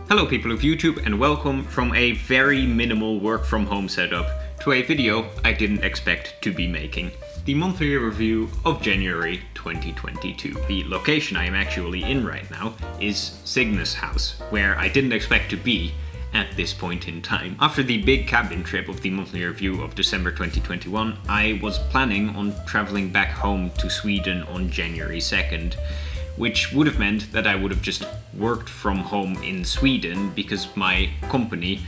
Hello people of YouTube and welcome from a very minimal work from home setup to a video I didn't expect to be making. The monthly review of January 2022. The location I am actually in right now is Signe's house, where I didn't expect to be at this point in time. After the big cabin trip of the monthly review of December 2021, I was planning on traveling back home to Sweden on January 2nd, which would have meant that I would have just worked from home in Sweden because my company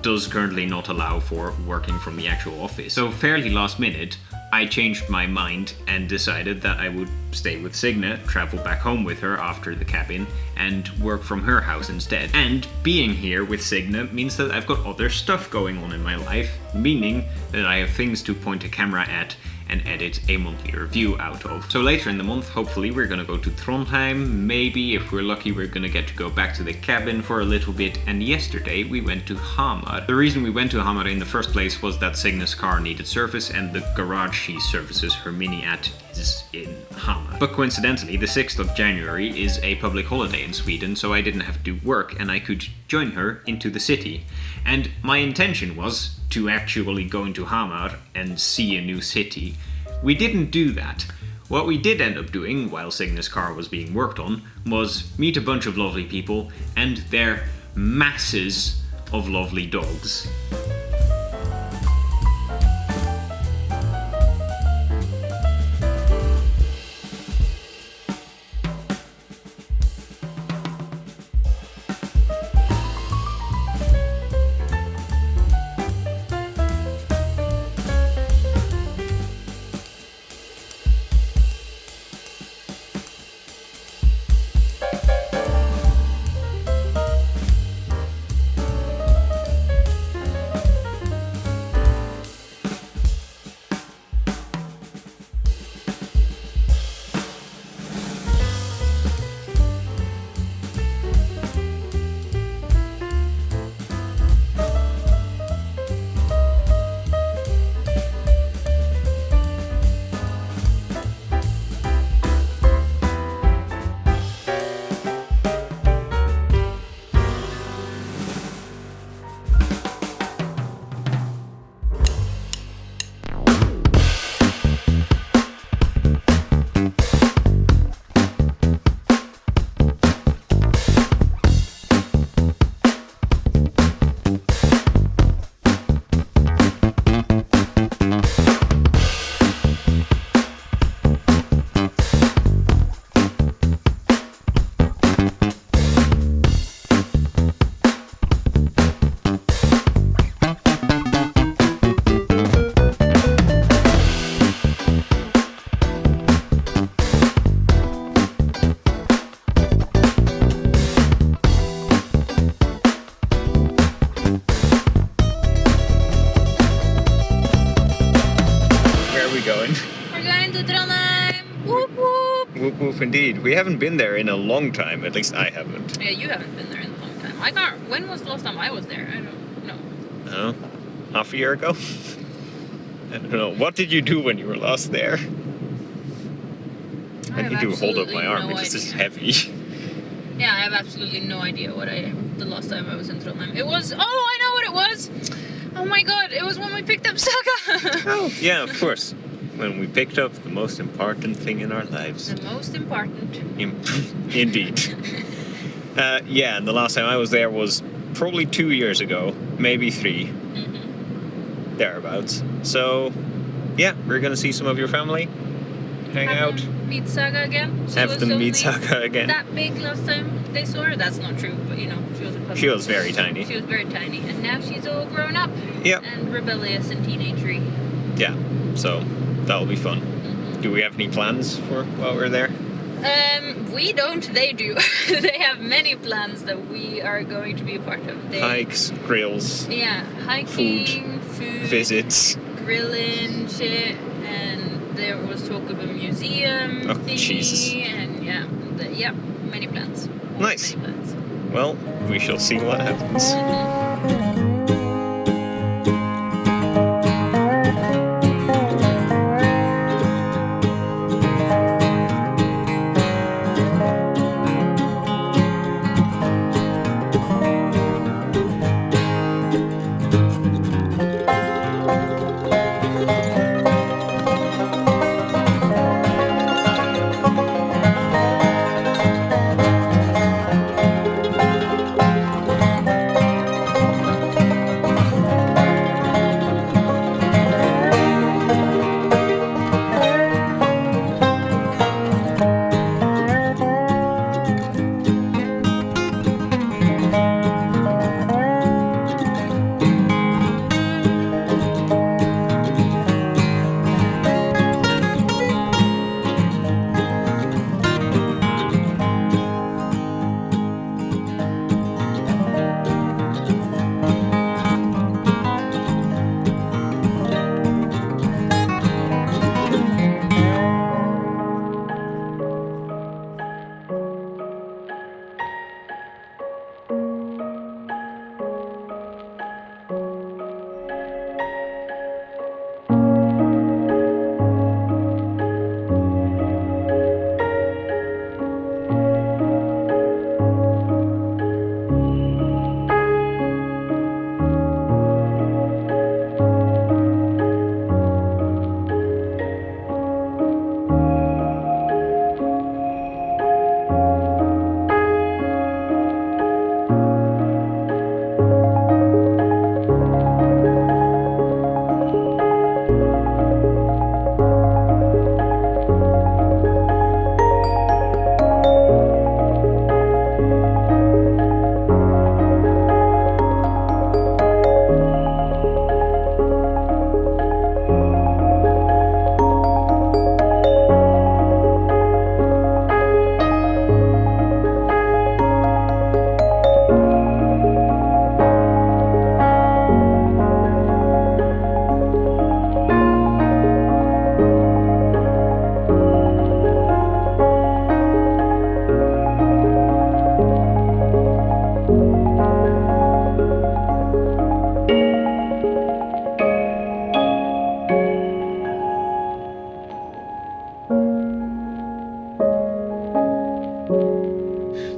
does currently not allow for working from the actual office. So fairly last minute, I changed my mind and decided that I would stay with Signe, travel back home with her after the cabin, and work from her house instead. And being here with Signe means that I've got other stuff going on in my life, meaning that I have things to point a camera at and edit a monthly review out of. So later in the month, hopefully we're gonna go to Trondheim. Maybe if we're lucky, we're gonna get to go back to the cabin for a little bit. And yesterday we went to Hamar. The reason we went to Hamar in the first place was that Signe's car needed service and the garage she services her Mini at is in Hamar. But coincidentally, the 6th of January is a public holiday in Sweden, so I didn't have to work and I could join her into the city. And my intention was to actually go into Hamar and see a new city. We didn't do that. What we did end up doing while Signe's car was being worked on was meet a bunch of lovely people and their masses of lovely dogs. We're going to Trondheim! Whoop whoop! Whoop whoop indeed. We haven't been there in a long time, at least I haven't. Yeah, you haven't been there in a long time. I can't. When was the last time I was there? I don't know. Oh, half a year ago? I don't know. What did you do when you were last there? I need to hold up my arm because this is heavy. Yeah, I have absolutely no idea the last time I was in Trondheim. It was, I know what it was! Oh my god, it was when we picked up Saga! Oh, yeah, of course. When we picked up the most important thing in our lives. The most important. Indeed. Yeah, and the last time I was there was probably 2 years ago, maybe 3. Mm-hmm. Thereabouts. So, yeah, we're gonna see some of your family. Hang out. Meet Saga again. Have them meet Saga again. That big last time they saw her. That's not true, but she was a puppy. She was very tiny. She was very tiny, and now she's all grown up. Yep. And rebellious and teenagery. Yeah, so that'll be fun. Mm-hmm. Do we have any plans for while we're there? We don't, they do. They have many plans that we are going to be a part of. Hikes, grills. Yeah, hiking, food, visits, grilling, shit, and there was talk of a museum thingy, Jesus. and many plans. Nice. Many plans. Well, we shall see what happens. Mm-hmm.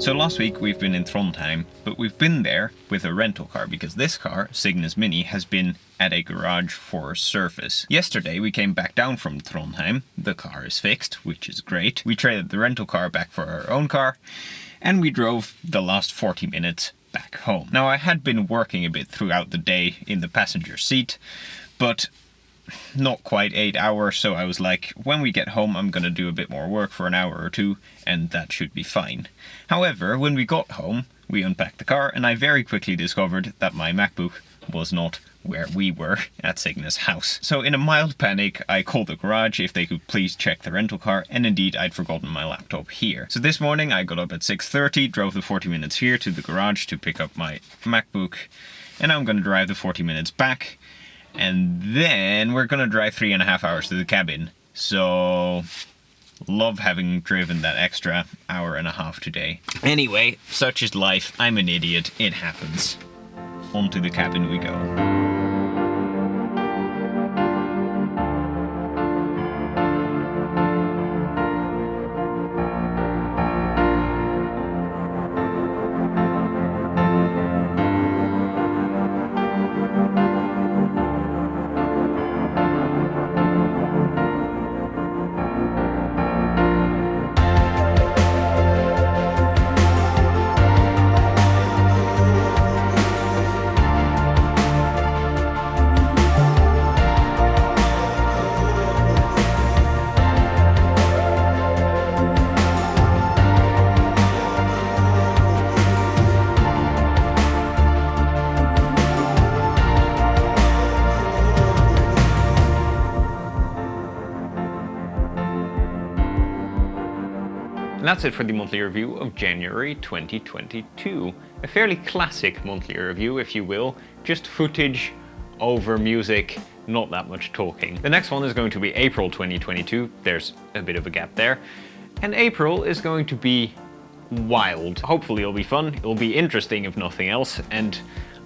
So last week we've been in Trondheim, but we've been there with a rental car because this car, Cygnus Mini, has been at a garage for service. Yesterday we came back down from Trondheim, the car is fixed, which is great. We traded the rental car back for our own car, and we drove the last 40 minutes back home. Now I had been working a bit throughout the day in the passenger seat, but not quite 8 hours, so I was like, when we get home I'm gonna do a bit more work for an hour or two, and that should be fine. However, when we got home, we unpacked the car, and I very quickly discovered that my MacBook was not where we were at Cygnus' house. So in a mild panic, I called the garage if they could please check the rental car, and indeed I'd forgotten my laptop here. So this morning I got up at 6:30, drove the 40 minutes here to the garage to pick up my MacBook, and I'm gonna drive the 40 minutes back, and then we're gonna drive 3.5 hours to the cabin. So love having driven that extra hour and a half today. Anyway, such is life. I'm an idiot. It happens. On to the cabin we go. And that's it for the monthly review of January 2022. A fairly classic monthly review, if you will. Just footage over music, not that much talking. The next one is going to be April 2022. There's a bit of a gap there. And April is going to be wild. Hopefully it'll be fun, it'll be interesting if nothing else, and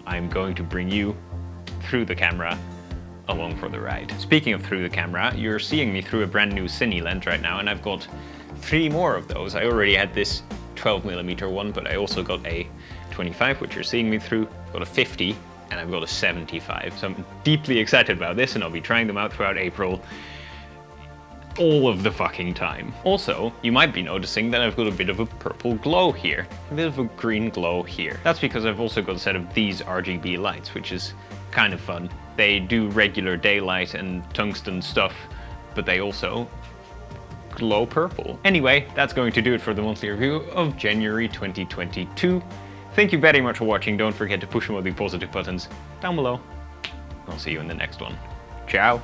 I'm going to bring you through the camera along for the ride. Speaking of through the camera, you're seeing me through a brand new cine lens right now, and I've got 3 more of those. I already had this 12mm one, but I also got a 25, which you're seeing me through, got a 50, and I've got a 75. So I'm deeply excited about this, and I'll be trying them out throughout April all of the fucking time. Also, you might be noticing that I've got a bit of a purple glow here, a bit of a green glow here. That's because I've also got a set of these RGB lights, which is kind of fun. They do regular daylight and tungsten stuff, but they also glow purple. Anyway, that's going to do it for the monthly review of January 2022. Thank you very much for watching. Don't forget to push one of the positive buttons down below. I'll see you in the next one. Ciao.